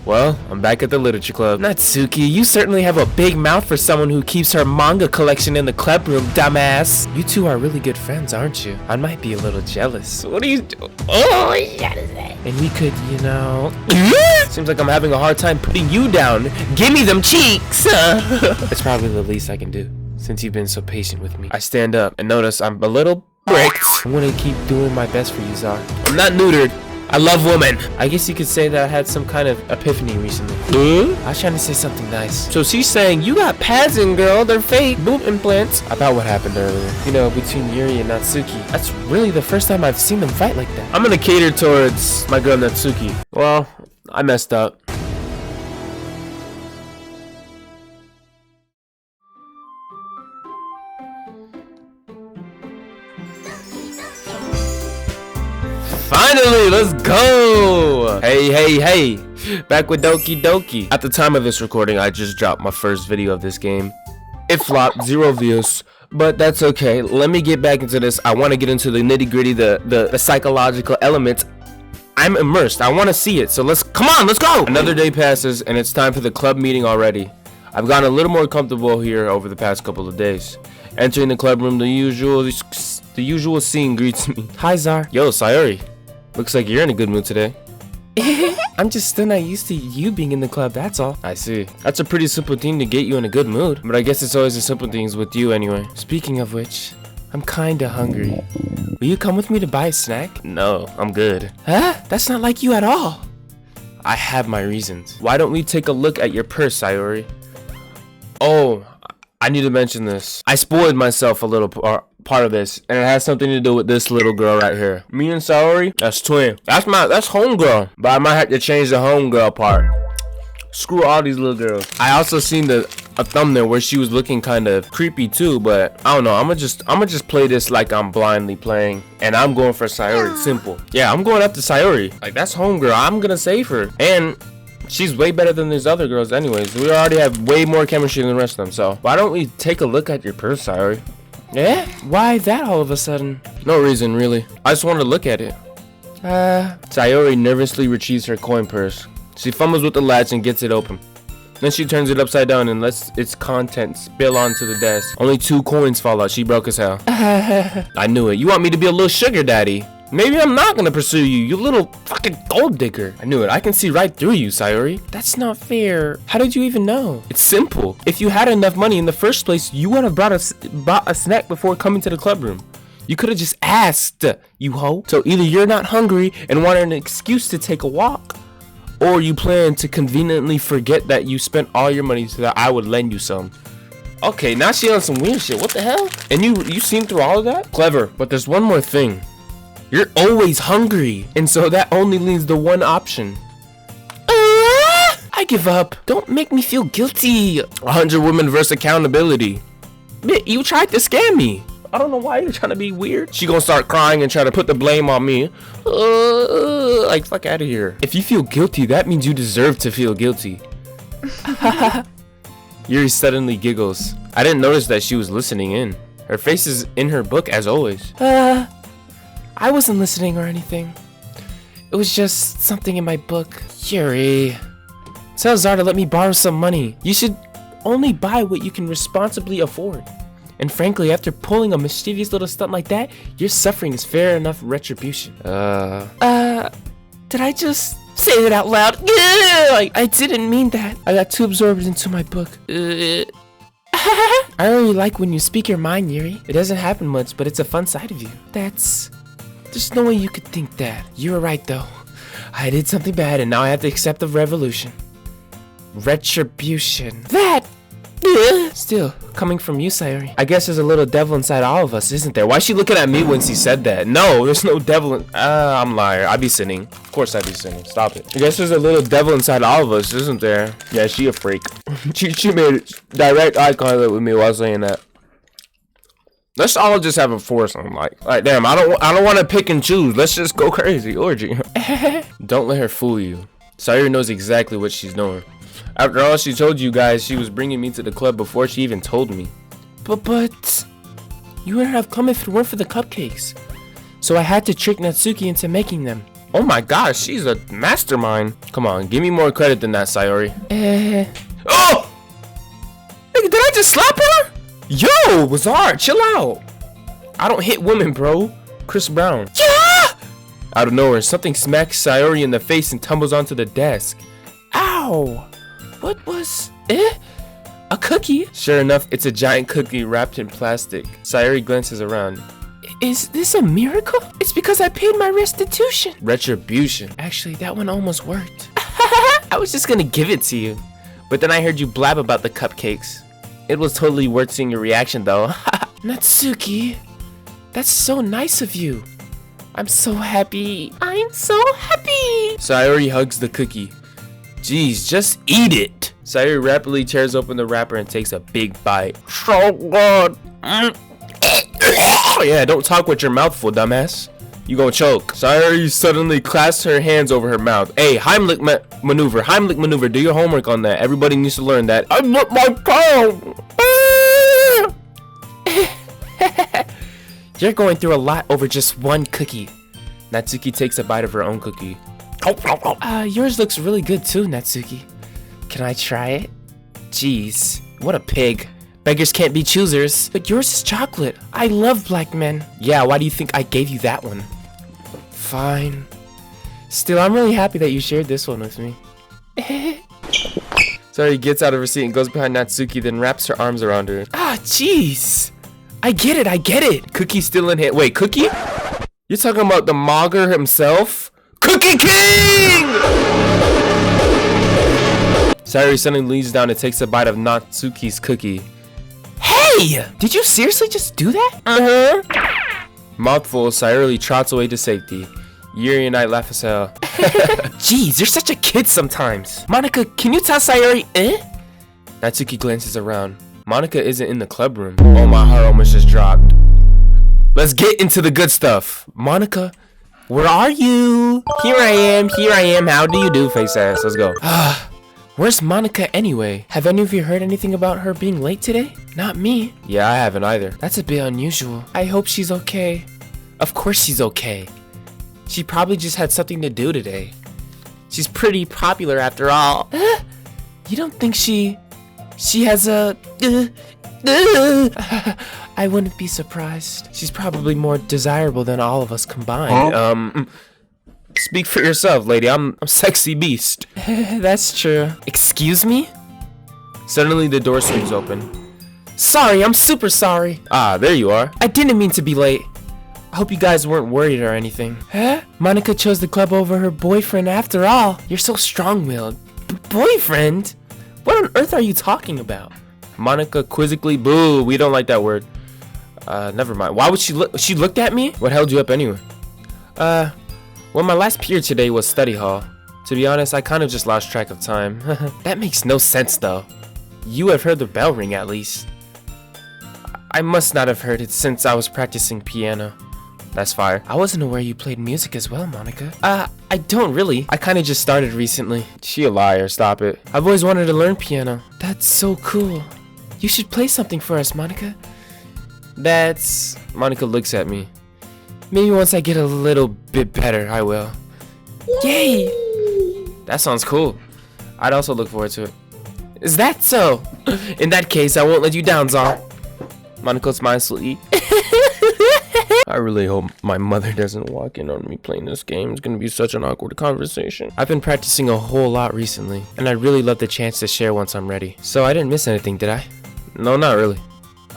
Well, I'm back at the literature club. Natsuki, you certainly have a big mouth for someone who keeps her manga collection in the club room, dumbass. You two are really good friends, aren't you? I might be a little jealous. What are you doing? Oh, yeah. And we could, you know... Seems like I'm having a hard time putting you down. Give me them cheeks. It's probably the least I can do, since you've been so patient with me. I stand up and notice I'm a little bricked. I'm gonna keep doing my best for you, Zar. I'm not neutered. I love women. I guess you could say that I had some kind of epiphany recently. I was trying to say something nice. So she's saying, you got pads in, girl. They're fake boob implants. About what happened earlier. You know, between Yuri and Natsuki. That's really the first time I've seen them fight like that. I'm gonna cater towards my girl Natsuki. Well, I messed up. Finally, let's go! Hey. Back with Doki Doki. At the time of this recording, I just dropped my first video of this game. It flopped, 0 views. But that's okay. Let me get back into this. I want to get into the nitty-gritty, the psychological elements. I'm immersed. I want to see it. So come on, let's go! Another day passes, and it's time for the club meeting already. I've gotten a little more comfortable here over the past couple of days. Entering the club room, the usual scene greets me. Hi, Zar. Yo, Sayori. Looks like you're in a good mood today. I'm just still not used to you being in the club, that's all. I see. That's a pretty simple thing to get you in a good mood. But I guess it's always the simple things with you anyway. Speaking of which, I'm kinda hungry. Will you come with me to buy a snack? No, I'm good. Huh? That's not like you at all. I have my reasons. Why don't we take a look at your purse, Sayori? Oh, I need to mention this. I spoiled myself a little part of this, and it has something to do with this little girl right here. Me and Sayori, that's twin. That's homegirl. But I might have to change the homegirl part. Screw all these little girls. I also seen a thumbnail where she was looking kind of creepy too, but I don't know. I'ma just play this like I'm blindly playing, and I'm going for Sayori. Simple. Yeah, I'm going up to Sayori. Like, that's homegirl. I'm gonna save her, and she's way better than these other girls anyways. We already have way more chemistry than the rest of them, so why don't we take a look at your purse, Sayori? Yeah? Why that all of a sudden? No reason, really. I just wanted to look at it. Sayori nervously retrieves her coin purse. She fumbles with the latch and gets it open. Then she turns it upside down and lets its contents spill onto the desk. Only 2 coins fall out. She broke as hell. I knew it. You want me to be a little sugar daddy? Maybe I'm not gonna pursue you, you little fucking gold digger. I knew it. I can see right through you, Sayori. That's not fair. How did you even know? It's simple. If you had enough money in the first place, you would have bought a snack before coming to the club room. You could have just asked, you hoe. So either you're not hungry and want an excuse to take a walk, or you plan to conveniently forget that you spent all your money so that I would lend you some. Okay, now she on some weird shit. What the hell? And you seen through all of that? Clever, but there's one more thing. You're always hungry, and so that only leaves the one option. I give up. Don't make me feel guilty. 100 women versus accountability. Bitch, you tried to scam me. I don't know why you're trying to be weird. She gonna start crying and try to put the blame on me. Like, fuck out of here. If you feel guilty, that means you deserve to feel guilty. Yuri suddenly giggles. I didn't notice that she was listening in. Her face is in her book as always. I wasn't listening or anything. It was just something in my book. Yuri, tell Zar to let me borrow some money. You should only buy what you can responsibly afford. And frankly, after pulling a mischievous little stunt like that, your suffering is fair enough retribution. Did I just say it out loud? I didn't mean that. I got too absorbed into my book. I really like when you speak your mind, Yuri. It doesn't happen much, but it's a fun side of you. There's no way you could think that. You were right, though. I did something bad, and now I have to accept the revolution. Retribution. Still, coming from you, Sayori. I guess there's a little devil inside all of us, isn't there? Why is she looking at me when she said that? No, there's no devil in... I'm a liar. I be sinning. Of course I be sinning. Stop it. I guess there's a little devil inside all of us, isn't there? Yeah, she a freak. she made direct eye contact with me while saying that. Let's all just have a foursome, like damn, I don't want to pick and choose. Let's just go crazy, orgy. Don't let her fool you. Sayori knows exactly what she's doing. After all, she told you guys she was bringing me to the club before she even told me. But you wouldn't have come if it weren't for the cupcakes. So I had to trick Natsuki into making them. Oh my gosh, she's a mastermind. Come on, give me more credit than that, Sayori. Oh! Nigga, did I just slap her? Yo, Bizarre, chill out. I don't hit women, bro. Chris Brown. Yeah! Out of nowhere, something smacks Sayori in the face and tumbles onto the desk. Ow! What was... A cookie? Sure enough, it's a giant cookie wrapped in plastic. Sayori glances around. Is this a miracle? It's because I paid my restitution. Retribution. Actually, that one almost worked. I was just gonna give it to you. But then I heard you blab about the cupcakes. It was totally worth seeing your reaction though. Natsuki, that's so nice of you. I'm so happy. I'm so happy. Sayori hugs the cookie. Jeez, just eat it. Sayori rapidly tears open the wrapper and takes a big bite. So good. Oh yeah, don't talk with your mouth full, dumbass. You gonna choke. Sayori suddenly clasps her hands over her mouth. Hey, Heimlich maneuver. Heimlich maneuver. Do your homework on that. Everybody needs to learn that. I lit my tongue. You're going through a lot over just one cookie. Natsuki takes a bite of her own cookie. Yours looks really good too, Natsuki. Can I try it? Jeez, what a pig. Beggars can't be choosers. But yours is chocolate. I love black men. Yeah, why do you think I gave you that one? Fine. Still, I'm really happy that you shared this one with me. Sayori gets out of her seat and goes behind Natsuki, then wraps her arms around her. Ah, jeez. I get it. Cookie's still in hand. Wait, Cookie? You're talking about the Mogger himself? Cookie King! Sayori suddenly leans down and takes a bite of Natsuki's cookie. Hey! Did you seriously just do that? Uh-huh. Mouthful, Sayori trots away to safety. Yuri and I laugh as hell. Jeez, you're such a kid sometimes. Monica, can you tell Sayori, Natsuki glances around. Monica isn't in the club room. Oh, my heart almost just dropped. Let's get into the good stuff. Monica, where are you? Here I am. How do you do, face ass? Let's go. Where's Monica anyway? Have any of you heard anything about her being late today? Not me. Yeah, I haven't either. That's a bit unusual. I hope she's okay. Of course she's okay. She probably just had something to do today. She's pretty popular after all. You don't think she has a... I wouldn't be surprised. She's probably more desirable than all of us combined. Speak for yourself, lady. I'm sexy beast. That's true. Excuse me? Suddenly the door swings open. Sorry, I'm super sorry. Ah, there you are. I didn't mean to be late. I hope you guys weren't worried or anything. Huh? Monica chose the club over her boyfriend after all. You're so strong-willed. Boyfriend? What on earth are you talking about? Monica quizzically, boo, we don't like that word. Never mind. Why would she look? She looked at me? What held you up anyway? Well, my last period today was study hall. To be honest, I kind of just lost track of time. That makes no sense though. You have heard the bell ring at least. I must not have heard it since I was practicing piano. That's fire. I wasn't aware you played music as well, Monica. I don't really. I kind of just started recently. She a liar, stop it. I've always wanted to learn piano. That's so cool. You should play something for us, Monica. Monica looks at me. Maybe once I get a little bit better, I will. Yay! That sounds cool. I'd also look forward to it. Is that so? In that case, I won't let you down, Zar. Monica smiles sweetly. I really hope my mother doesn't walk in on me playing this game. It's gonna be such an awkward conversation. I've been practicing a whole lot recently, and I'd really love the chance to share once I'm ready. So I didn't miss anything, did I? No, not really.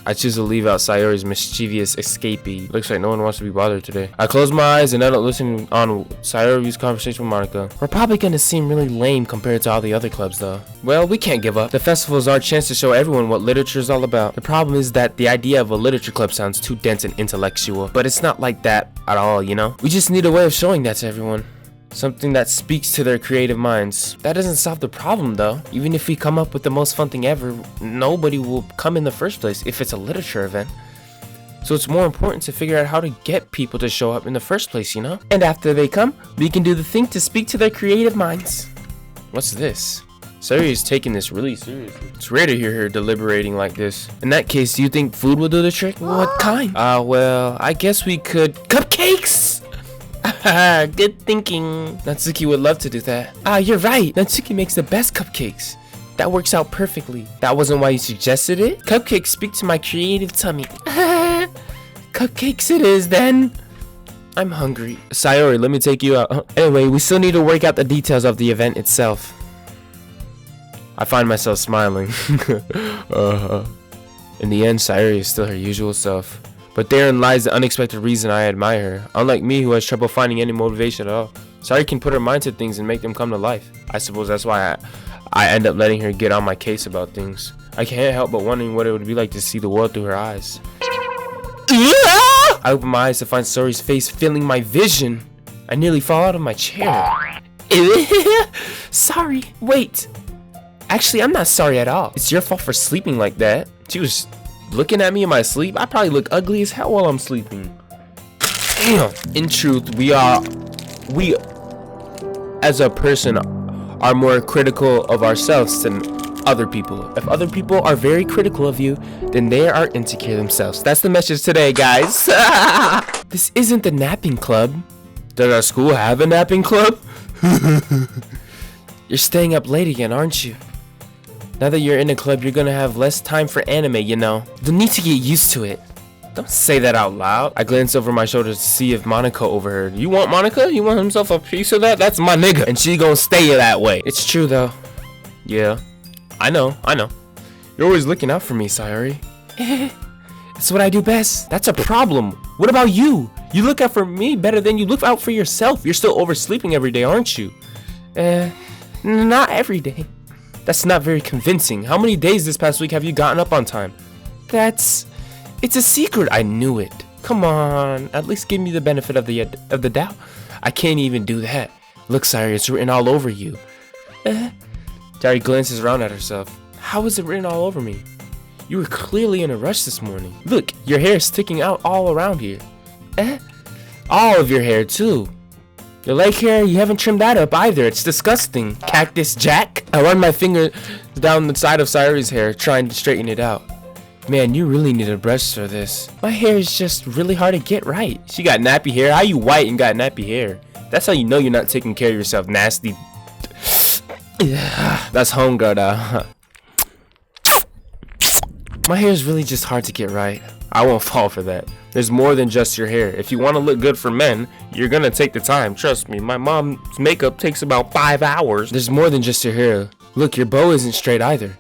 I choose to leave out Sayori's mischievous escapee. Looks like no one wants to be bothered today. I close my eyes and end up listening on Sayori's conversation with Monica. We're probably gonna seem really lame compared to all the other clubs though. Well, we can't give up. The festival is our chance to show everyone what literature is all about. The problem is that the idea of a literature club sounds too dense and intellectual. But it's not like that at all, you know? We just need a way of showing that to everyone. Something that speaks to their creative minds. That doesn't solve the problem though. Even if we come up with the most fun thing ever, nobody will come in the first place if it's a literature event. So it's more important to figure out how to get people to show up in the first place, you know? And after they come, we can do the thing to speak to their creative minds. What's this? Sayori is taking this really seriously. It's rare to hear her deliberating like this. In that case, do you think food will do the trick? What kind? Well, I guess we could... Cupcakes! Haha, good thinking. Natsuki would love to do that. Ah, you're right. Natsuki makes the best cupcakes. That works out perfectly. That wasn't why you suggested it? Cupcakes speak to my creative tummy. Cupcakes it is then. I'm hungry. Sayori, let me take you out. Anyway, we still need to work out the details of the event itself. I find myself smiling. In the end, Sayori is still her usual self. But therein lies the unexpected reason I admire her. Unlike me, who has trouble finding any motivation at all. Sayori can put her mind to things and make them come to life. I suppose that's why I end up letting her get on my case about things. I can't help but wondering what it would be like to see the world through her eyes. I open my eyes to find Sayori's face filling my vision. I nearly fall out of my chair. Sorry. Wait. Actually, I'm not sorry at all. It's your fault for sleeping like that. She was looking at me in my sleep. I probably look ugly as hell while I'm sleeping. Damn. In truth, we as a person are more critical of ourselves than other people. If other people are very critical of you, then they are insecure themselves. That's the message today, guys. This isn't the napping club. Does our school have a napping club? You're staying up late again, aren't you? Now that you're in a club, you're gonna have less time for anime, you know. You'll need to get used to it. Don't say that out loud. I glance over my shoulder to see if Monica overheard. You want Monica? You want himself a piece of that? That's my nigga. And she gonna stay that way. It's true though. Yeah. I know. You're always looking out for me, Sayori. It's what I do best. That's a problem. What about you? You look out for me better than you look out for yourself. You're still oversleeping every day, aren't you? Not every day. That's not very convincing. How many days this past week have you gotten up on time? It's a secret. I knew it. Come on, at least give me the benefit of the doubt. I can't even do that. Look, Sayori, it's written all over you. Sayori glances around at herself. How is it written all over me? You were clearly in a rush this morning. Look, your hair is sticking out all around here. All of your hair too. Your leg hair, you haven't trimmed that up either. It's disgusting. Cactus Jack. I run my finger down the side of Sayori's hair, trying to straighten it out. Man, you really need a brush for this. My hair is just really hard to get right. She got nappy hair. How you white and got nappy hair? That's how you know you're not taking care of yourself, nasty. That's homegirl though. My hair is really just hard to get right. I won't fall for that. There's more than just your hair. If you want to look good for men, you're gonna take the time. Trust me, my mom's makeup takes about 5 hours. There's more than just your hair. Look, your bow isn't straight either.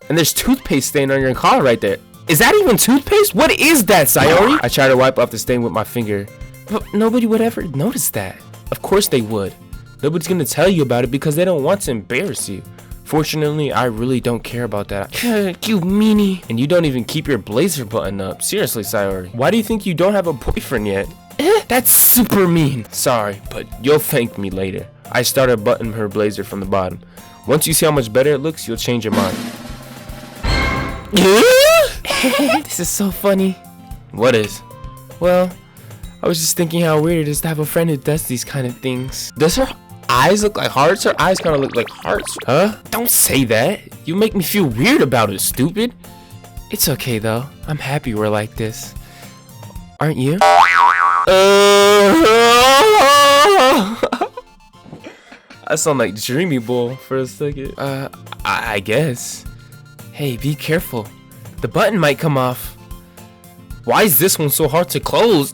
And there's toothpaste stain on your collar right there. Is that even toothpaste? What is that, Sayori? I try to wipe off the stain with my finger. But nobody would ever notice that. Of course they would. Nobody's gonna tell you about it because they don't want to embarrass you. Fortunately, I really don't care about that. You meanie. And you don't even keep your blazer button up. Seriously, Sayori. Why do you think you don't have a boyfriend yet? That's super mean. Sorry, but you'll thank me later. I started buttoning her blazer from the bottom. Once you see how much better it looks, you'll change your mind. This is so funny. What is? Well, I was just thinking how weird it is to have a friend who does these kind of things. Does her eyes look like hearts? Her eyes kind of look like hearts. Huh? Don't say that. You make me feel weird about it, stupid. It's okay though. I'm happy we're like this. Aren't you? I sound like Dreamy Bull for a second. I guess. Hey, be careful. The button might come off. Why is this one so hard to close?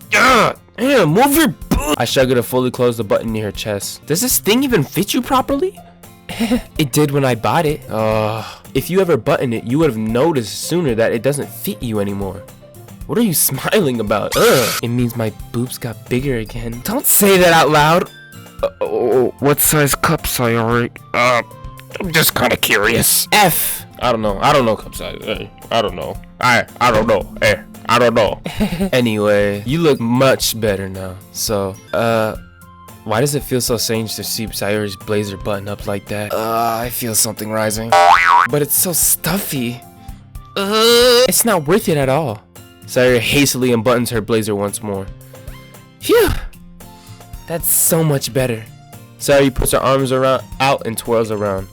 Move your butt. I struggle to fully close the button near her chest. Does this thing even fit you properly? It did when I bought it. If you ever buttoned it, you would have noticed sooner that it doesn't fit you anymore. What are you smiling about? It means my boobs got bigger again. Don't say that out loud. What size cup, Sayori? I'm just kind of curious. F. I don't know cup size. I don't know. I don't know. I don't know. Anyway, you look much better now. So, why does it feel so strange to see Sayori's blazer button up like that? I feel something rising. But it's so stuffy. It's not worth it at all. Sayori hastily unbuttons her blazer once more. Phew! That's so much better. Sayori puts her arms out and twirls around.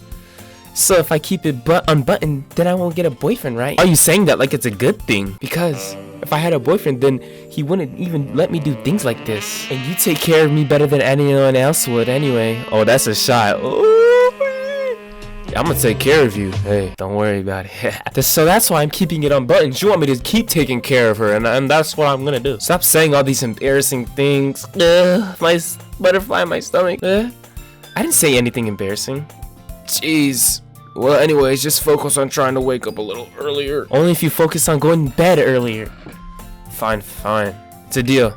So if I keep it unbuttoned, then I won't get a boyfriend, right? Are you saying that like it's a good thing? Because if I had a boyfriend, then he wouldn't even let me do things like this. And you take care of me better than anyone else would anyway. Oh, that's a shot. Ooh. I'm gonna take care of you. Hey, don't worry about it. So that's why I'm keeping it unbuttoned. You want me to keep taking care of her, and that's what I'm gonna do. Stop saying all these embarrassing things. My butterfly in my stomach. I didn't say anything embarrassing. Jeez. Well, anyways, just focus on trying to wake up a little earlier. Only if you focus on going to bed earlier. Fine. It's a deal.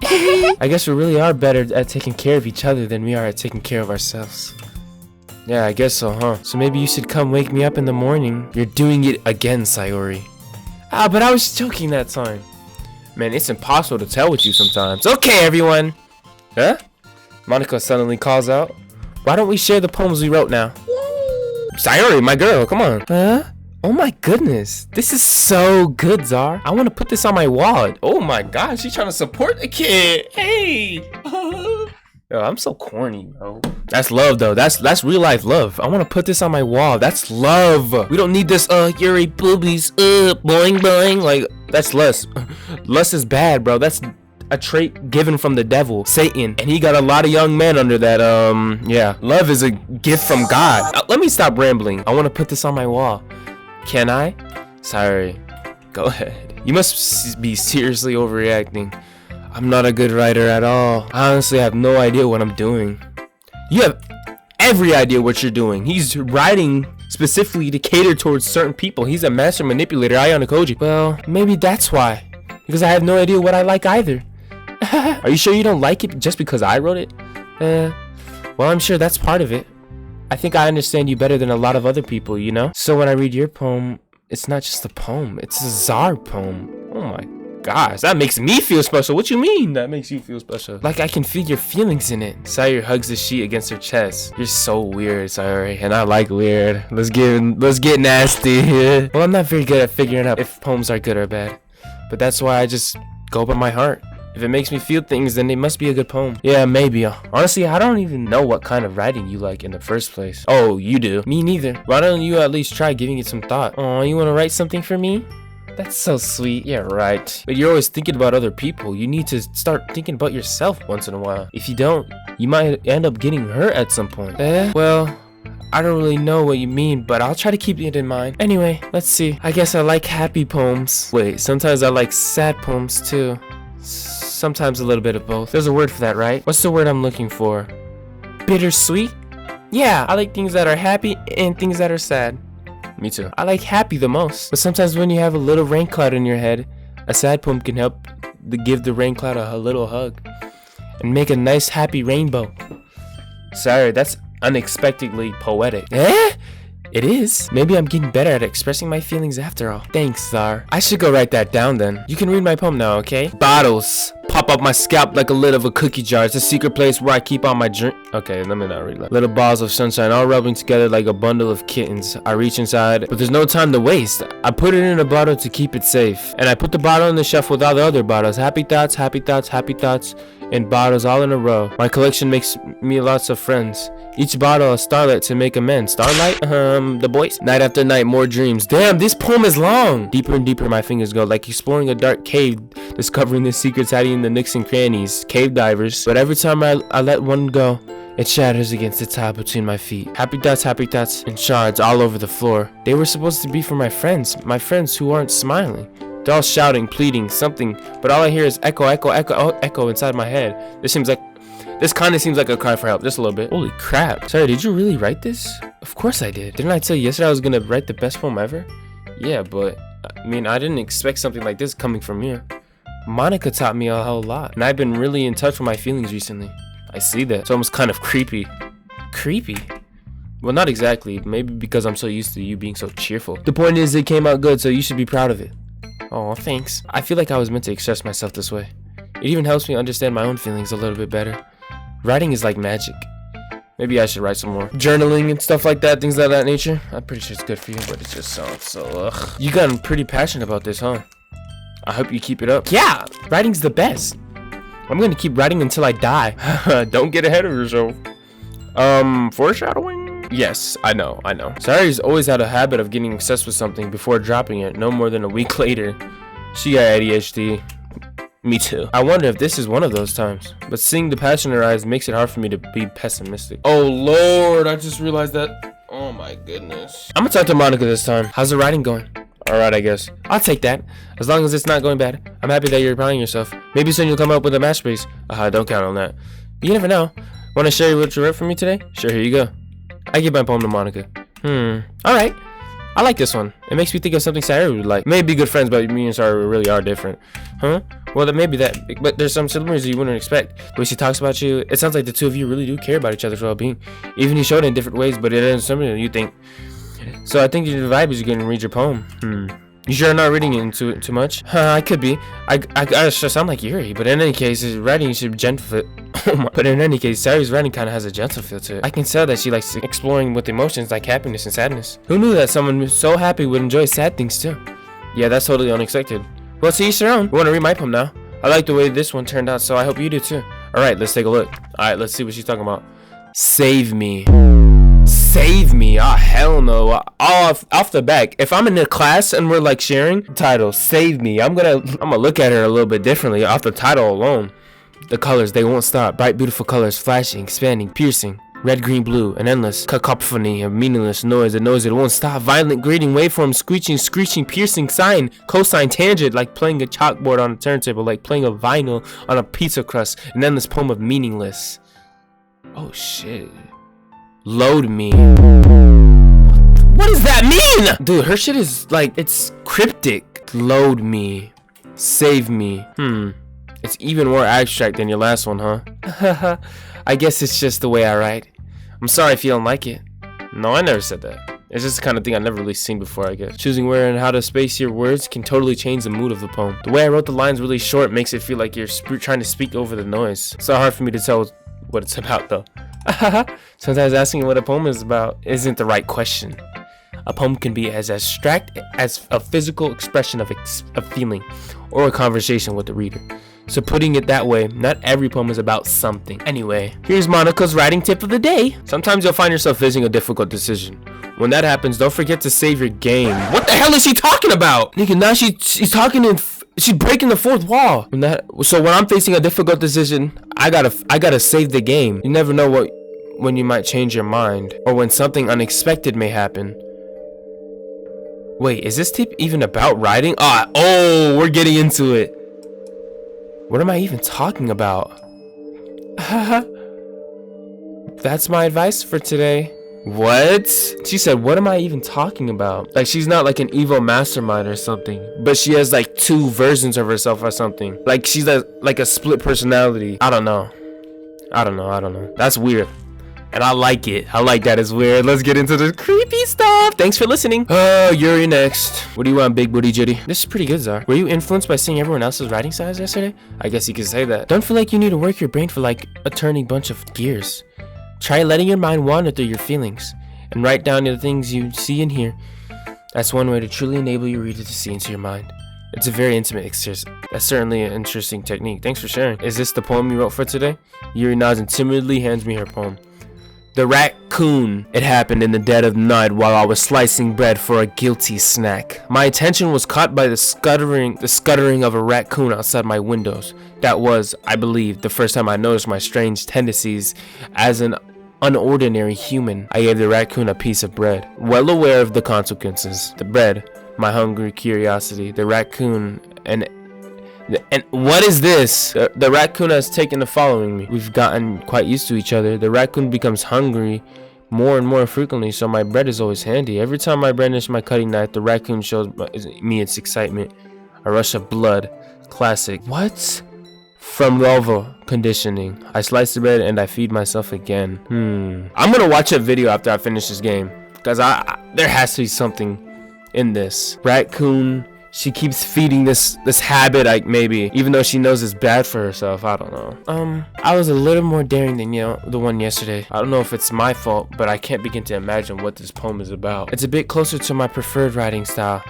I guess we really are better at taking care of each other than we are at taking care of ourselves. Yeah, I guess so, huh? So maybe you should come wake me up in the morning. You're doing it again, Sayori. But I was joking that time. Man, it's impossible to tell with you sometimes. Okay, everyone. Huh? Monica suddenly calls out. Why don't we share the poems we wrote now? Sayori, my girl, come on. Huh? Oh my goodness. This is so good, Zar. I want to put this on my wall. Oh my gosh, she's trying to support the kid. Hey. Yo, I'm so corny, bro. That's love, though. That's real life love. I want to put this on my wall. That's love. We don't need this, Yuri boobies, boing, boing. Like, that's lust. Lust is bad, bro. That's a trait given from the devil, Satan. And he got a lot of young men under that, yeah. Love is a gift from God. Let me stop rambling. I want to put this on my wall. Can I? Sorry. Go ahead. You must be seriously overreacting. I'm not a good writer at all. I honestly have no idea what I'm doing. You have every idea what you're doing. He's writing specifically to cater towards certain people. He's a master manipulator, Ayana Koji. Well, maybe that's why. Because I have no idea what I like either. Are you sure you don't like it just because I wrote it? Well, I'm sure that's part of it. I think I understand you better than a lot of other people, you know? So when I read your poem, it's not just a poem. It's a Zar poem. Oh my gosh, that makes me feel special. What you mean that makes you feel special? Like I can feel your feelings in it. Sayori hugs the sheet against her chest. You're so weird, Sayori, and I like weird. Let's get nasty. Well, I'm not very good at figuring out if poems are good or bad, but that's why I just go by my heart. If it makes me feel things, then it must be a good poem. Yeah, maybe. Honestly, I don't even know what kind of writing you like in the first place. Oh, you do? Me neither. Why don't you at least try giving it some thought? Oh, you want to write something for me? That's so sweet. Yeah, right. But you're always thinking about other people. You need to start thinking about yourself once in a while. If you don't, you might end up getting hurt at some point. Well, I don't really know what you mean, but I'll try to keep it in mind. Anyway, let's see. I guess I like happy poems. Wait, sometimes I like sad poems too. Sometimes a little bit of both. There's a word for that, right? What's the word I'm looking for? Bittersweet? Yeah, I like things that are happy and things that are sad. Me too. I like happy the most. But sometimes when you have a little rain cloud in your head, a sad poem can help give the rain cloud a little hug and make a nice happy rainbow. Sorry, that's unexpectedly poetic. It is. Maybe I'm getting better at expressing my feelings after all. Thanks, Zar. I should go write that down then. You can read my poem now, okay? Bottles pop up my scalp like a lid of a cookie jar. It's a secret place where I keep all my drink. Okay, let me not read that. Little balls of sunshine all rubbing together like a bundle of kittens. I reach inside, but there's no time to waste. I put it in a bottle to keep it safe. And I put the bottle on the shelf with all the other bottles. Happy thoughts, happy thoughts, happy thoughts. And bottles all in a row. My collection makes me lots of friends. Each bottle a starlight to make amends. Starlight? The boys? Night after night, more dreams. Damn, this poem is long. Deeper and deeper my fingers go, like exploring a dark cave, discovering the secrets hiding in the nooks and crannies. Cave divers. But every time I let one go, it shatters against the tile between my feet. Happy dots, and shards all over the floor. They were supposed to be for my friends who aren't smiling. They're all shouting, pleading, something, but all I hear is echo, echo, echo, echo inside my head. This kind of seems like a cry for help, just a little bit. Holy crap. Sorry, did you really write this? Of course I did. Didn't I tell you yesterday I was gonna write the best poem ever? Yeah, but, I mean, I didn't expect something like this coming from you. Monica taught me a whole lot, and I've been really in touch with my feelings recently. I see that. It's almost kind of creepy. Creepy? Well, not exactly. Maybe because I'm so used to you being so cheerful. The point is, it came out good, so you should be proud of it. Oh, thanks. I feel like I was meant to express myself this way. It even helps me understand my own feelings a little bit better. Writing is like magic. Maybe I should write some more. Journaling and stuff like that, things of that nature. I'm pretty sure it's good for you, but it just sounds so ugh. You gotten pretty passionate about this, huh? I hope you keep it up. Yeah, writing's the best. I'm gonna keep writing until I die. Don't get ahead of yourself. Foreshadowing? Yes, I know. Sayori's always had a habit of getting obsessed with something before dropping it, no more than a week later. She got ADHD. Me too. I wonder if this is one of those times. But seeing the passion in her eyes makes it hard for me to be pessimistic. Oh lord, I just realized that. Oh my goodness. I'm gonna talk to Monica this time. How's the writing going? Alright, I guess. I'll take that. As long as it's not going bad. I'm happy that you're applying yourself. Maybe soon you'll come up with a masterpiece. Don't count on that. You never know. Wanna share what you wrote for me today? Sure, here you go. I give my poem to Monica. Alright. I like this one. It makes me think of something Sayori would like. Maybe good friends, but me and Sayori really are different. Huh? Well, then maybe that. But there's some similarities you wouldn't expect. The way she talks about you, it sounds like the two of you really do care about each other's well-being. Even you showed it in different ways, but it isn't something that you think. So I think the vibe is you're gonna read your poem. You sure not reading it into it too much? I could be. I sure sound like Yuri, but in any case, his writing should be gentle. But in any case, Sayori's writing kind of has a gentle feel to it. I can tell that she likes exploring with emotions like happiness and sadness. Who knew that someone so happy would enjoy sad things too? Yeah, that's totally unexpected. Well, to each their own. We want to read my poem now. I like the way this one turned out, so I hope you do too. Alright, let's take a look. Alright, let's see what she's talking about. Save me. Save me. Oh, hell no. Off the back. If I'm in a class and we're like sharing, title, save me. I'm gonna look at her a little bit differently off the title alone. The colors, they won't stop. Bright, beautiful colors, flashing, expanding, piercing. Red, green, blue, an endless cacophony of meaningless noise, a noise that won't stop. Violent, grating, waveform, screeching, screeching, piercing, sine, cosine, tangent, like playing a chalkboard on a turntable, like playing a vinyl on a pizza crust. An endless poem of meaningless. Oh shit. Load me. What does that mean? Dude, her shit is like, it's cryptic. Load me. Save me. It's even more abstract than your last one, huh? I guess it's just the way I write. I'm sorry if you don't like it. No, I never said that. It's just the kind of thing I've never really seen before, I guess. Choosing where and how to space your words can totally change the mood of the poem. The way I wrote the lines really short makes it feel like you're trying to speak over the noise. It's so hard for me to tell what it's about, though. Sometimes asking what a poem is about isn't the right question. A poem can be as abstract as a physical expression of feeling or a conversation with the reader. So putting it that way, not every poem is about something. Anyway, here's Monica's writing tip of the day. Sometimes you'll find yourself facing a difficult decision. When that happens, don't forget to save your game. What the hell is she talking about? Nigga, now she's talking in she's breaking the fourth wall. So when I'm facing a difficult decision, I gotta save the game. You never know when you might change your mind or when something unexpected may happen. Wait, is this tip even about writing? Oh, we're getting into it. What am I even talking about? That's my advice for today. What? She said, what am I even talking about? Like, she's not like an evil mastermind or something, but she has like two versions of herself or something. Like, she's like a split personality. I don't know. That's weird. And I like it. I like that it's weird. Let's get into the creepy stuff. Thanks for listening. Oh, Yuri next. What do you want, big booty Judy? This is pretty good, Zar. Were you influenced by seeing everyone else's writing styles yesterday? I guess you could say that. Don't feel like you need to work your brain for like a turning bunch of gears. Try letting your mind wander through your feelings and write down the things you see and hear. That's one way to truly enable your reader to see into your mind. It's a very intimate exercise. That's certainly an interesting technique. Thanks for sharing. Is this the poem you wrote for today? Yuri nods and timidly hands me her poem. The raccoon. It happened in the dead of night while I was slicing bread for a guilty snack. My attention was caught by the scuttering of a raccoon outside my windows. That was, I believe, the first time I noticed my strange tendencies as an unordinary human. I gave the raccoon a piece of bread, well aware of the consequences. The bread, my hungry curiosity, the raccoon, and what is this? The raccoon has taken to following me. We've gotten quite used to each other. The raccoon becomes hungry more and more frequently, so my bread is always handy. Every time I brandish my cutting knife, the raccoon shows me its excitement. A rush of blood. Classic. What? From Volvo conditioning. I slice the bread and I feed myself again. I'm gonna watch a video after I finish this game, because there has to be something in this. Raccoon. She keeps feeding this habit, like, maybe, even though she knows it's bad for herself. I don't know. I was a little more daring than the one yesterday. I don't know if it's my fault, but I can't begin to imagine what this poem is about. It's a bit closer to my preferred writing style.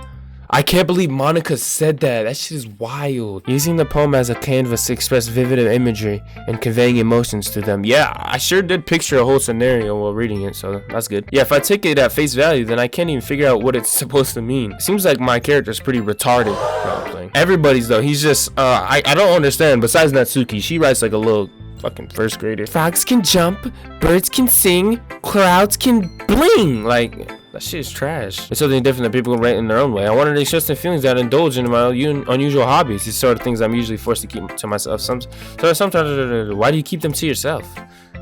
I can't believe Monica said that. That shit is wild. Using the poem as a canvas to express vivid imagery and conveying emotions to them. Yeah, I sure did picture a whole scenario while reading it, so that's good. Yeah, if I take it at face value, then I can't even figure out what it's supposed to mean. It seems like my character's pretty retarded. No, I'm playing. Everybody's though, he's just, I don't understand. Besides Natsuki, she writes like a little fucking first grader. Frogs can jump, birds can sing, clouds can bling. Like, that shit is trash. It's something different that people can write in their own way. I wanted to express the feelings that I indulge in my unusual hobbies. These sort of things I'm usually forced to keep to myself. Sometimes, why do you keep them to yourself?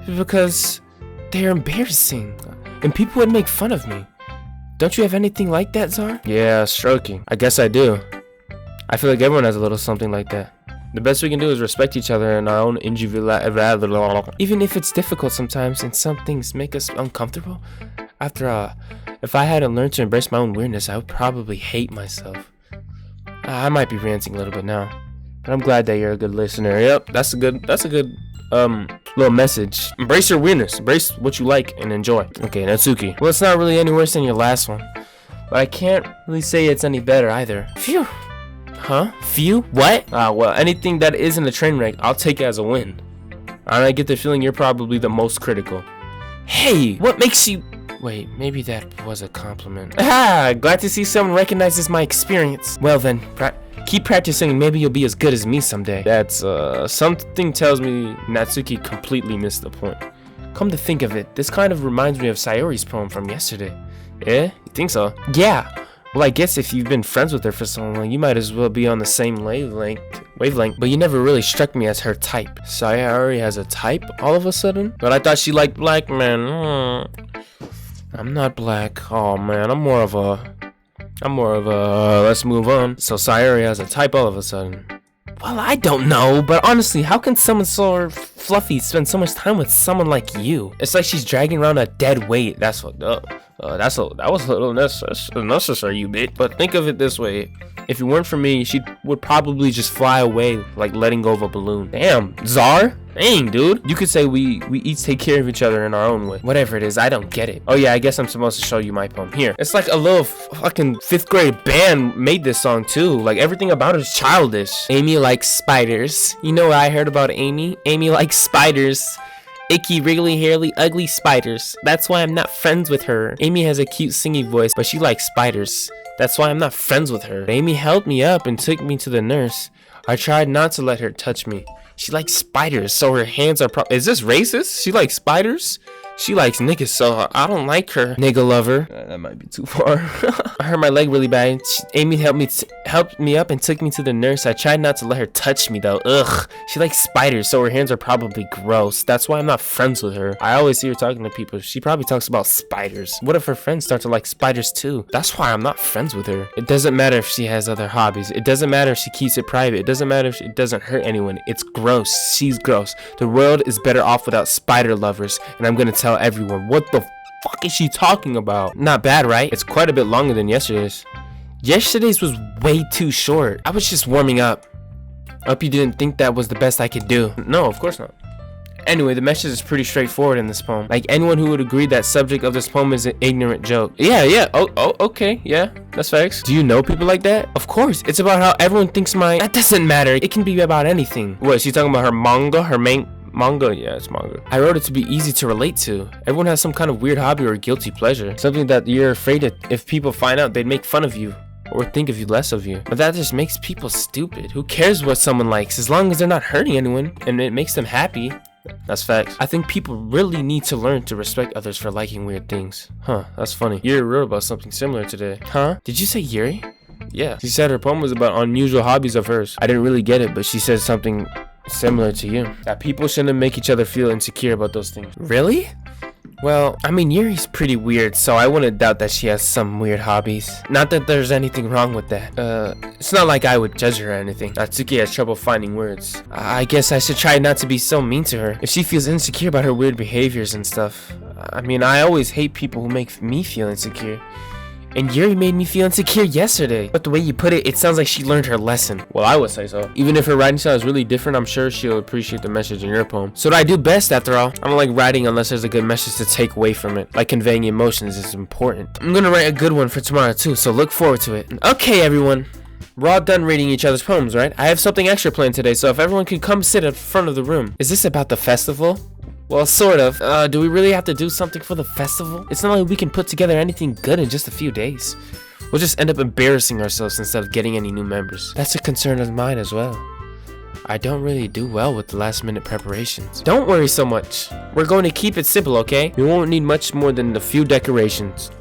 Because they're embarrassing, and people would make fun of me. Don't you have anything like that, Zar? Yeah, stroking. I guess I do. I feel like everyone has a little something like that. The best we can do is respect each other and our own individuality. Even if it's difficult sometimes and some things make us uncomfortable. If I hadn't learned to embrace my own weirdness, I would probably hate myself. I might be ranting a little bit now, but I'm glad that you're a good listener. Yep, that's a good little message. Embrace your weirdness. Embrace what you like and enjoy. Okay, Natsuki. Well, it's not really any worse than your last one, but I can't really say it's any better either. Phew. Huh? Phew? What? Well, anything that isn't a train wreck, I'll take it as a win. And I get the feeling you're probably the most critical. Hey, what makes you... Wait, maybe that was a compliment. Ah, glad to see someone recognizes my experience. Well then, keep practicing and maybe you'll be as good as me someday. That's, something tells me Natsuki completely missed the point. Come to think of it, this kind of reminds me of Sayori's poem from yesterday. Yeah? You think so? Yeah. Well, I guess if you've been friends with her for so long, you might as well be on the same wavelength, but you never really struck me as her type. Sayori has a type all of a sudden? But I thought she liked black men. I'm not black. Oh man, I'm more of a, let's move on. So Sayori has a type all of a sudden. Well, I don't know, but honestly, how can someone so fluffy spend so much time with someone like you? It's like she's dragging around a dead weight. That's fucked up. That was a little unnecessary, you bitch. But think of it this way. If it weren't for me, she would probably just fly away like letting go of a balloon. Damn, Zar? Dang, dude. You could say we each take care of each other in our own way. Whatever it is, I don't get it. Oh yeah, I guess I'm supposed to show you my poem. Here. It's like a little fucking 5th grade band made this song too. Like everything about it is childish. Amy likes spiders. You know what I heard about Amy? Amy likes spiders. Icky, wriggly, hairy, ugly spiders. That's why I'm not friends with her. Amy has a cute singing voice, but she likes spiders. That's why I'm not friends with her. Amy helped me up and took me to the nurse. I tried not to let her touch me. She likes spiders, so her hands are Is this racist? She likes spiders? She likes niggas, so I don't like her. Nigga lover. That might be too far. I hurt my leg really bad. Amy helped me up and took me to the nurse. I tried not to let her touch me though. Ugh. She likes spiders, so her hands are probably gross. That's why I'm not friends with her. I always see her talking to people. She probably talks about spiders. What if her friends start to like spiders too? That's why I'm not friends with her. It doesn't matter if she has other hobbies. It doesn't matter if she keeps it private. It doesn't matter if it doesn't hurt anyone. It's gross. She's gross. The world is better off without spider lovers, and I'm gonna tell everyone. What the fuck is she talking about? Not bad, right? It's quite a bit longer than yesterday's. Yesterday's was way too short. I was just warming up. I hope you didn't think that was the best I could do. No, of course not. Anyway, the message is pretty straightforward in this poem. Like anyone who would agree that subject of this poem is an ignorant joke. Yeah. Oh, okay. Yeah, that's facts. Do you know people like that? Of course. It's about how everyone thinks That doesn't matter. It can be about anything. What, is she talking about her manga? Her main... Manga? Yeah, it's manga. I wrote it to be easy to relate to. Everyone has some kind of weird hobby or guilty pleasure. Something that you're afraid that if people find out, they'd make fun of you or think of you less of you. But that just makes people stupid. Who cares what someone likes as long as they're not hurting anyone and it makes them happy? That's facts. I think people really need to learn to respect others for liking weird things. Huh, that's funny. Yuri wrote about something similar today. Huh? Did you say Yuri? Yeah. She said her poem was about unusual hobbies of hers. I didn't really get it, but she said something similar to you. That people shouldn't make each other feel insecure about those things. Really? Well, I mean, Yuri's pretty weird, so I wouldn't doubt that she has some weird hobbies. Not that there's anything wrong with that. It's not like I would judge her or anything. Natsuki has trouble finding words. I guess I should try not to be so mean to her. If she feels insecure about her weird behaviors and stuff. I mean, I always hate people who make me feel insecure. And Yuri made me feel insecure yesterday. But the way you put it, it sounds like she learned her lesson. Well, I would say so. Even if her writing style is really different, I'm sure she'll appreciate the message in your poem. So what I do best, after all. I don't like writing unless there's a good message to take away from it. Like conveying emotions is important. I'm gonna write a good one for tomorrow too, so look forward to it. Okay, everyone. We're all done reading each other's poems, right? I have something extra planned today, so if everyone could come sit at the front of the room. Is this about the festival? Well, sort of. Do we really have to do something for the festival? It's not like we can put together anything good in just a few days. We'll just end up embarrassing ourselves instead of getting any new members. That's a concern of mine as well. I don't really do well with the last minute preparations. Don't worry so much. We're going to keep it simple, okay? We won't need much more than a few decorations.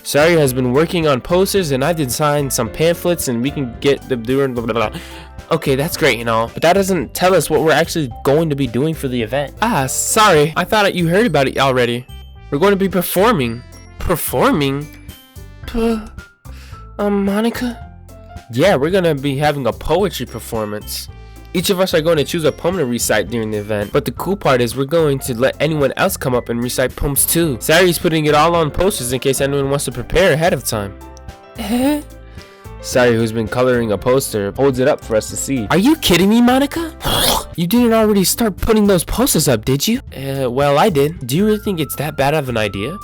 Sayori has been working on posters and I designed some pamphlets and we can get the blah, blah, blah. Okay, that's great and all, but that doesn't tell us what we're actually going to be doing for the event. Sorry. I thought you heard about it already. We're going to be performing. Performing? Monica? Yeah, we're going to be having a poetry performance. Each of us are going to choose a poem to recite during the event, but the cool part is we're going to let anyone else come up and recite poems too. Sayori's putting it all on posters in case anyone wants to prepare ahead of time. Sayori, who's been coloring a poster, holds it up for us to see. Are you kidding me, Monica? You didn't already start putting those posters up, did you? Well, I did. Do you really think it's that bad of an idea?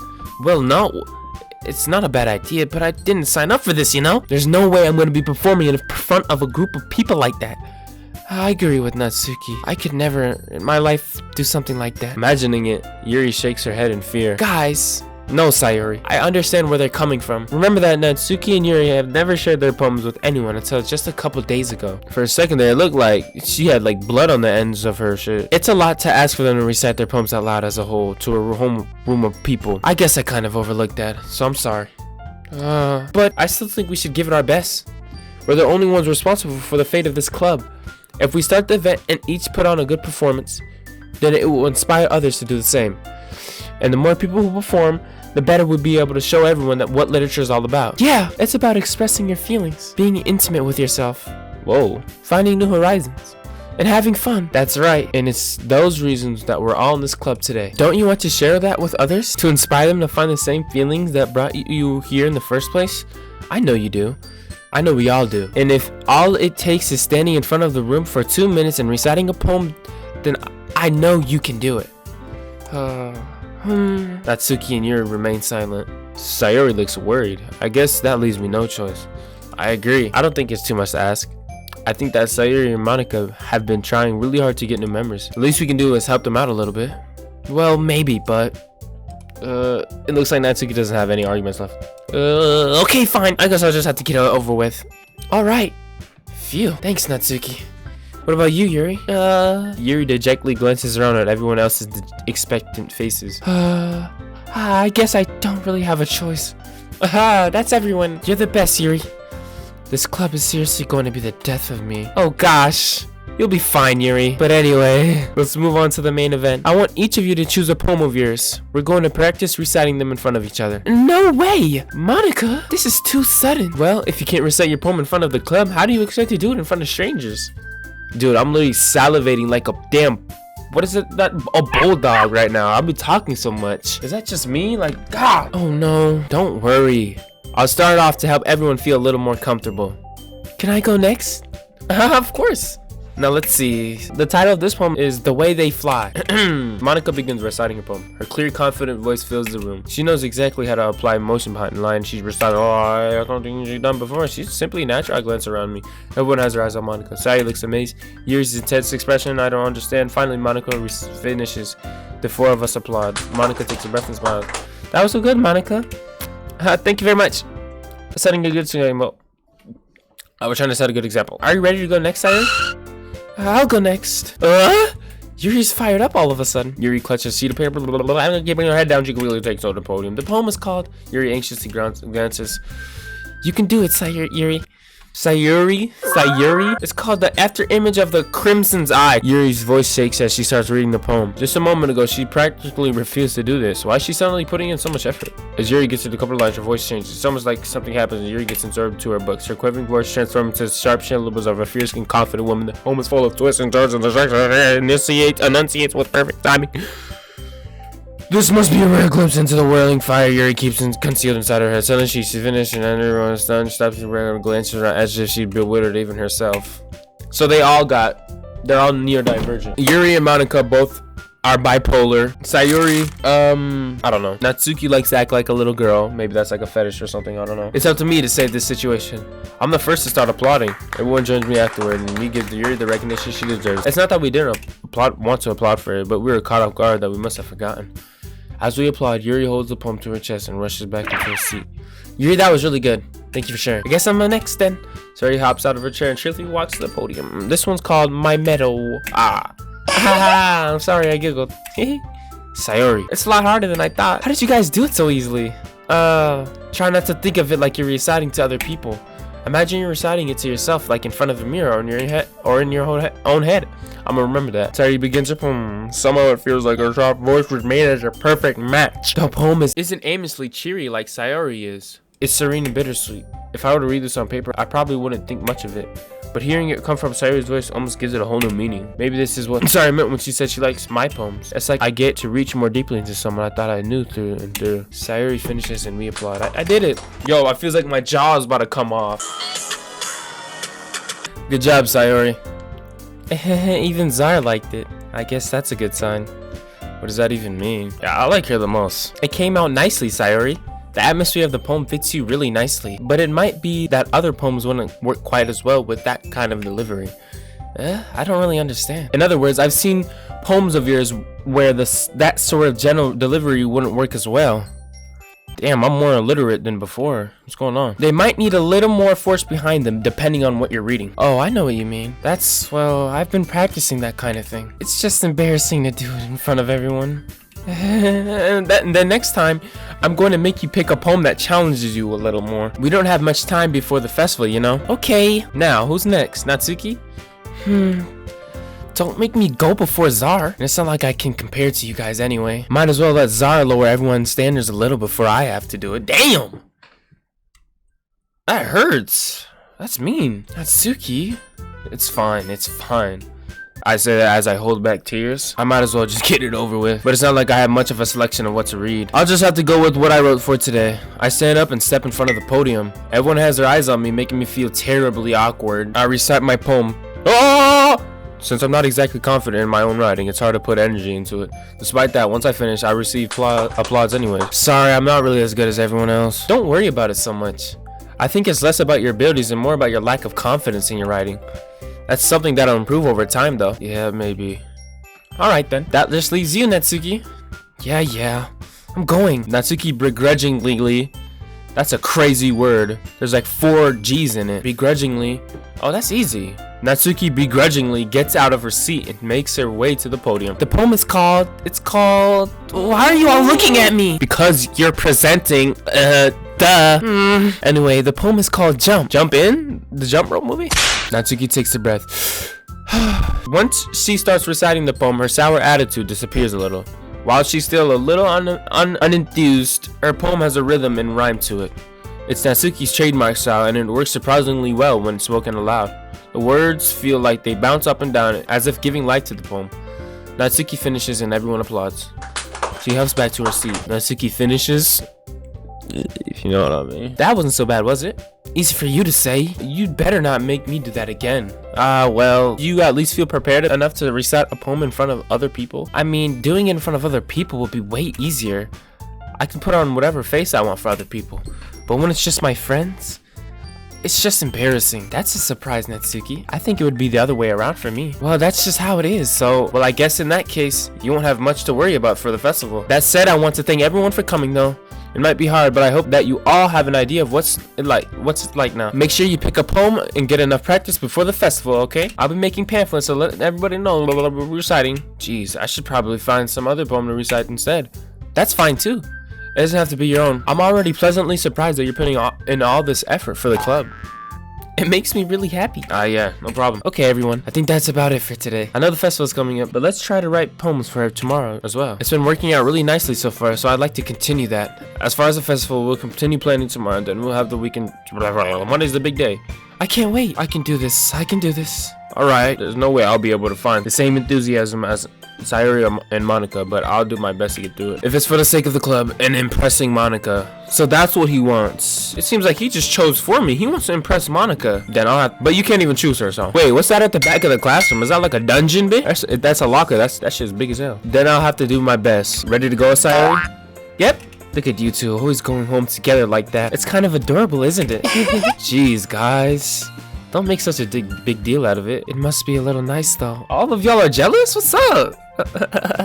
Well, no. It's not a bad idea, but I didn't sign up for this, you know? There's no way I'm going to be performing in front of a group of people like that. I agree with Natsuki. I could never in my life do something like that. Imagining it, Yuri shakes her head in fear. Guys. No, Sayori. I understand where they're coming from. Remember that Natsuki and Yuri have never shared their poems with anyone until just a couple days ago. For a second there, it looked like she had like blood on the ends of her shit. It's a lot to ask for them to recite their poems out loud as a whole to a home room of people. I guess I kind of overlooked that, so I'm sorry. But I still think we should give it our best. We're the only ones responsible for the fate of this club. If we start the event and each put on a good performance, then it will inspire others to do the same. And the more people who perform, the better we'll be able to show everyone that what literature is all about. Yeah, it's about expressing your feelings, being intimate with yourself. Whoa. Finding new horizons. And having fun. That's right. And it's those reasons that we're all in this club today. Don't you want to share that with others? To inspire them to find the same feelings that brought you here in the first place? I know you do. I know we all do. And if all it takes is standing in front of the room for 2 minutes and reciting a poem, then I know you can do it. Natsuki and Yuri remain silent. Sayori looks worried. I guess that leaves me no choice. I agree. I don't think it's too much to ask. I think that Sayori and Monica have been trying really hard to get new members. The least we can do is help them out a little bit. Well, maybe, but it looks like Natsuki doesn't have any arguments left. Okay, fine. I guess I'll just have to get it over with. Alright. Phew. Thanks, Natsuki. What about you, Yuri? Yuri dejectedly glances around at everyone else's expectant faces. I guess I don't really have a choice. That's everyone. You're the best, Yuri. This club is seriously going to be the death of me. Oh gosh. You'll be fine, Yuri. But anyway, let's move on to the main event. I want each of you to choose a poem of yours. We're going to practice reciting them in front of each other. No way! Monica, this is too sudden. Well, if you can't recite your poem in front of the club, how do you expect to do it in front of strangers? Dude, I'm literally salivating like a damn... What is it? A bulldog right now. I'll be talking so much. Is that just me? Like, God. Oh no. Don't worry. I'll start off to help everyone feel a little more comfortable. Can I go next? Of course. Now let's see. The title of this poem is The Way They Fly. Monica begins reciting her poem. Her clear, confident voice fills the room. She knows exactly how to apply emotion behind the line. She's reciting, I don't think she's done before. She's simply natural. I glance around me. Everyone has their eyes on Monica. Sayori looks amazed. Yuri's intense expression, I don't understand. Finally, Monica finishes. The four of us applaud. Monica takes a breath and smiles. That was so good, Monica. Thank you very much. Setting a good example. I was trying to set a good example. Are you ready to go next, Sayori? I'll go next. Yuri's fired up all of a sudden. Yuri clutches a sheet of paper. I'm keeping her head down. She quickly takes over the podium. The poem is called. Yuri anxiously glances. You can do it, Sayori. Sayori? It's called The After Image of the Crimson's Eye. Yuri's voice shakes as she starts reading the poem. Just a moment ago, she practically refused to do this. Why is she suddenly putting in so much effort? As Yuri gets to the couple of lines, her voice changes. It's almost like something happens and Yuri gets absorbed to her books. Her quivering voice transforms into sharp syllables of a fierce and confident woman. The poem is full of twists and turns and enunciates with perfect timing. This must be a rare glimpse into the whirling fire Yuri keeps concealed inside her head. Suddenly she's finished and everyone is stunned. Stops and glances around as if she'd bewildered even herself. So they're all neurodivergent. Yuri and Monica both are bipolar. Sayori, I don't know. Natsuki likes to act like a little girl. Maybe that's like a fetish or something. I don't know. It's up to me to save this situation. I'm the first to start applauding. Everyone joins me afterward, and we give Yuri the recognition she deserves. It's not that we didn't want to applaud for it, but we were caught off guard that we must have forgotten. As we applaud, Yuri holds the poem to her chest and rushes back into her seat. Yuri, that was really good. Thank you for sharing. I guess I'm next then. Sayori hops out of her chair and cheerfully walks to the podium. This one's called My Medal. I'm sorry, I giggled. Sayori, it's a lot harder than I thought. How did you guys do it so easily? Try not to think of it like you're reciting to other people. Imagine you're reciting it to yourself, like in front of a mirror or in your head, or in your own head. I'm gonna remember that. Sayori begins her poem. Somehow it feels like her soft voice was made as a perfect match. The poem isn't aimlessly cheery like Sayori is. It's serene and bittersweet. If I were to read this on paper, I probably wouldn't think much of it. But hearing it come from Sayori's voice almost gives it a whole new meaning. Maybe this is what Sayori meant when she said she likes my poems. It's like I get to reach more deeply into someone I thought I knew through and through. Sayori finishes and we applaud. I did it. Yo, I feels like my jaw is about to come off. Good job, Sayori. Even Zara liked it. I guess that's a good sign. What does that even mean? Yeah, I like her the most. It came out nicely, Sayori. The atmosphere of the poem fits you really nicely, but it might be that other poems wouldn't work quite as well with that kind of delivery. I don't really understand. In other words, I've seen poems of yours where that sort of general delivery wouldn't work as well. Damn, I'm more illiterate than before. What's going on? They might need a little more force behind them depending on what you're reading. Oh, I know what you mean. Well, I've been practicing that kind of thing. It's just embarrassing to do it in front of everyone. And then next time, I'm going to make you pick a poem that challenges you a little more. We don't have much time before the festival, you know? Okay. Now, who's next? Natsuki? Don't make me go before Zar. It's not like I can compare to you guys anyway. Might as well let Zar lower everyone's standards a little before I have to do it. Damn! That hurts. That's mean. Natsuki? It's fine. It's fine. I say that as I hold back tears. I might as well just get it over with. But it's not like I have much of a selection of what to read. I'll just have to go with what I wrote for today. I stand up and step in front of the podium. Everyone has their eyes on me, making me feel terribly awkward. I recite my poem. Oh! Since I'm not exactly confident in my own writing, it's hard to put energy into it. Despite that, once I finish, I receive applause anyway. Sorry, I'm not really as good as everyone else. Don't worry about it so much. I think it's less about your abilities and more about your lack of confidence in your writing. That's something that'll improve over time, though. Yeah, maybe. Alright then. That just leaves you, Natsuki. Yeah. I'm going. Natsuki begrudgingly. That's a crazy word. There's like 4 G's in it. Begrudgingly. Oh, that's easy. Natsuki begrudgingly gets out of her seat and makes her way to the podium. The poem is called... Why are you all looking at me? Because you're presenting... Anyway, the poem is called Jump. Jump in? The jump rope movie? Natsuki takes a breath. Once she starts reciting the poem, her sour attitude disappears a little. While she's still a little unenthused, her poem has a rhythm and rhyme to it. It's Natsuki's trademark style, and it works surprisingly well when spoken aloud. The words feel like they bounce up and down as if giving life to the poem. Natsuki finishes and everyone applauds. She hops back to her seat. Natsuki finishes... If you know what I mean. That wasn't so bad, was it? Easy for you to say. You'd better not make me do that again. Well, you at least feel prepared enough to recite a poem in front of other people? I mean, doing it in front of other people would be way easier. I can put on whatever face I want for other people. But when it's just my friends, it's just embarrassing. That's a surprise, Natsuki. I think it would be the other way around for me. Well, that's just how it is. So, well, I guess in that case, you won't have much to worry about for the festival. That said, I want to thank everyone for coming though. It might be hard, but I hope that you all have an idea of what's it like now. Make sure you pick a poem and get enough practice before the festival, okay? I'll be making pamphlets to let everybody know we're reciting. Jeez, I should probably find some other poem to recite instead. That's fine too. It doesn't have to be your own. I'm already pleasantly surprised that you're putting in all this effort for the club. It makes me really happy. Yeah, no problem. Okay, everyone. I think that's about it for today. I know the festival's coming up, but let's try to write poems for tomorrow as well. It's been working out really nicely so far, so I'd like to continue that. As far as the festival, we'll continue planning tomorrow, and then we'll have the weekend. Monday's the big day. I can't wait. I can do this. I can do this. Alright, there's no way I'll be able to find the same enthusiasm as Sayori and Monica, but I'll do my best to get through it. If it's for the sake of the club and impressing Monica. So that's what he wants. It seems like he just chose for me. He wants to impress Monica. Then I'll have, but you can't even choose her, so. Wait, what's that at the back of the classroom? Is that like a dungeon bit? That's a locker. That shit's big as hell. Then I'll have to do my best. Ready to go, Sayori? Yep. Look at you two always going home together like that. It's kind of adorable, isn't it? Jeez, guys. Don't make such a big deal out of it. It must be a little nice, though. All of y'all are jealous? What's up?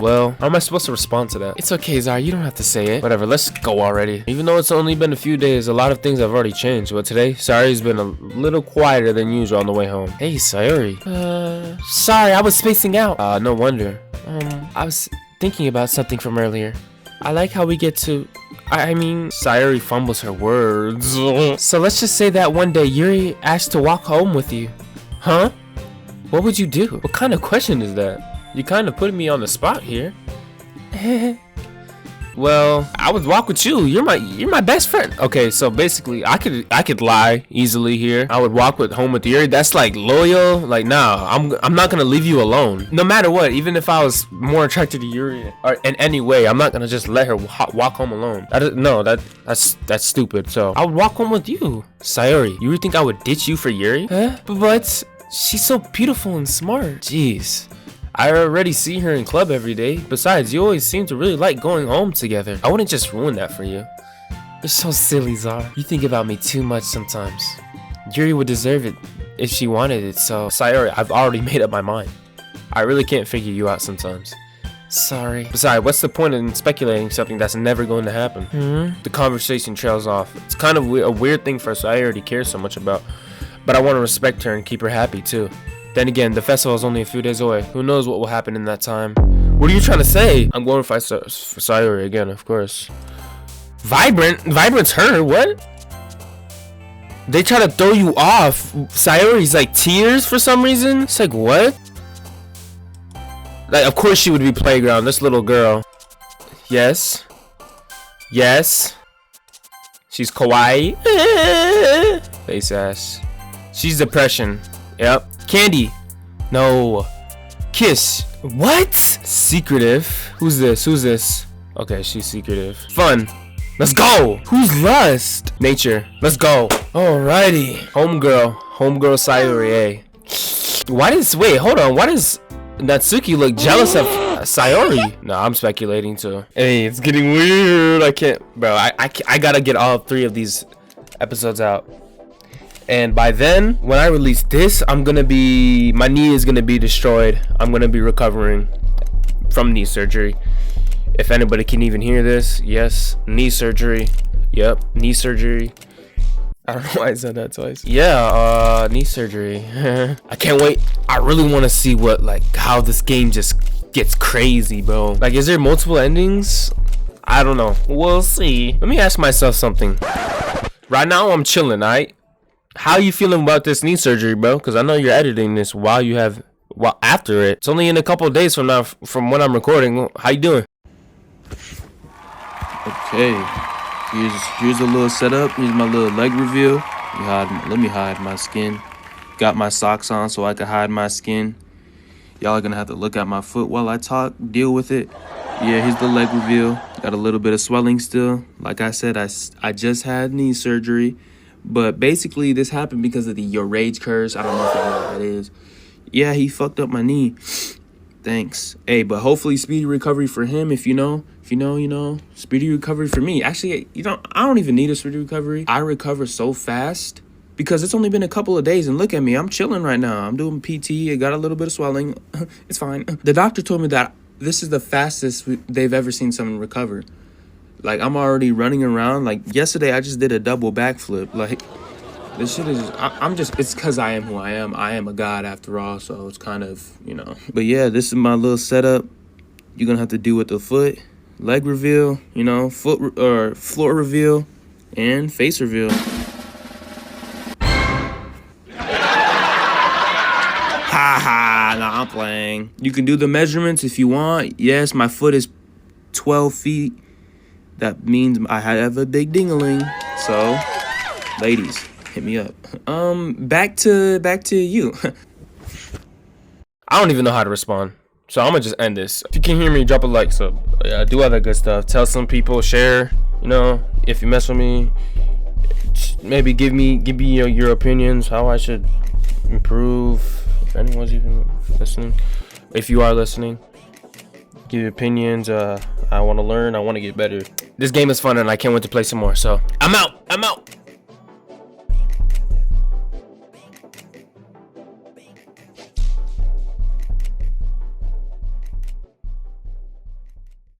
Well, how am I supposed to respond to that? It's okay, Zara. You don't have to say it. Whatever, let's go already. Even though it's only been a few days, a lot of things have already changed. But today, Sayori's been a little quieter than usual on the way home. Hey, Sayori. Sorry, I was spacing out. No wonder. I was thinking about something from earlier. I like how we get to... I mean, Sayori fumbles her words. So let's just say that one day Yuri asked to walk home with you. Huh? What would you do? What kind of question is that? You kind of putting me on the spot here. Well, I would walk with you. You're my best friend. Okay, so basically, I could lie easily here. I would walk home with Yuri. That's like loyal. Like, nah, I'm not gonna leave you alone. No matter what, even if I was more attracted to Yuri or in any way, I'm not gonna just let her walk home alone. That's stupid. So I would walk home with you, Sayori. You would think I would ditch you for Yuri? Huh? But she's so beautiful and smart. Jeez. I already see her in club every day. Besides, you always seem to really like going home together. I wouldn't just ruin that for you. You're so silly, Zara. You think about me too much sometimes. Yuri would deserve it if she wanted it, so... Sayori, I've already made up my mind. I really can't figure you out sometimes. Sorry. Besides, what's the point in speculating something that's never going to happen? The conversation trails off. It's kind of a weird thing for Sayori to care so much about. But I want to respect her and keep her happy, too. Then again, the festival is only a few days away. Who knows what will happen in that time? What are you trying to say? I'm going for Sayori again, of course. Vibrant? Vibrant's her? What? They try to throw you off. Sayori's like tears for some reason? It's like, what? Like, of course she would be playground. This little girl. Yes. Yes. She's kawaii. Face ass. She's depression. Yep. Candy. No. Kiss. What? Secretive. Who's this? Who's this? Okay, she's secretive. Fun. Let's go. Who's lust? Nature. Let's go. Alrighty. Homegirl. Homegirl Sayori, eh? Wait, hold on. Why does Natsuki look jealous of Sayori? No, I'm speculating too. Hey, it's getting weird. I can't, bro. I gotta get all 3 of these episodes out. And by then, when I release this, my knee is gonna be destroyed. I'm gonna be recovering from knee surgery. If anybody can even hear this, yes, knee surgery. Yep, knee surgery. I don't know why I said that twice. Yeah, knee surgery. I can't wait. I really want to see how this game just gets crazy, bro. Like, is there multiple endings? I don't know. We'll see. Let me ask myself something. Right now, I'm chilling, alright? How you feeling about this knee surgery, bro? Because I know you're editing this after it. It's only in a couple of days from now, from when I'm recording. How you doing? Okay, here's a little setup. Here's my little leg reveal. Let me hide my skin. Got my socks on so I can hide my skin. Y'all are gonna have to look at my foot while I talk. Deal with it. Yeah, here's the leg reveal. Got a little bit of swelling still. Like I said, I just had knee surgery. But basically, this happened because of the rage curse. I don't know if you know what that is. Yeah, he fucked up my knee. Thanks. Hey, but hopefully speedy recovery for him. If you know, speedy recovery for me. Actually, I don't even need a speedy recovery. I recover so fast because it's only been a couple of days. And look at me, I'm chilling right now. I'm doing PT. I got a little bit of swelling. It's fine. The doctor told me that this is the fastest they've ever seen someone recover. Like, I'm already running around. Like, yesterday, I just did a double backflip. Like, this shit is just, it's because I am who I am. I am a god after all, so it's kind of, But yeah, this is my little setup. You're going to have to do with the foot, leg reveal, foot or floor reveal, and face reveal. Nah, I'm playing. You can do the measurements if you want. Yes, my foot is 12 feet. That means I have a big ding-a-ling. So, ladies, hit me up. Back to you. I don't even know how to respond. So I'm gonna just end this. If you can hear me, drop a like. So yeah, do all that good stuff. Tell some people, share. You know, if you mess with me, maybe give me your opinions, how I should improve. If anyone's even listening, if you are listening, give your opinions. I want to learn. I want to get better. This game is fun, and I can't wait to play some more. So I'm out.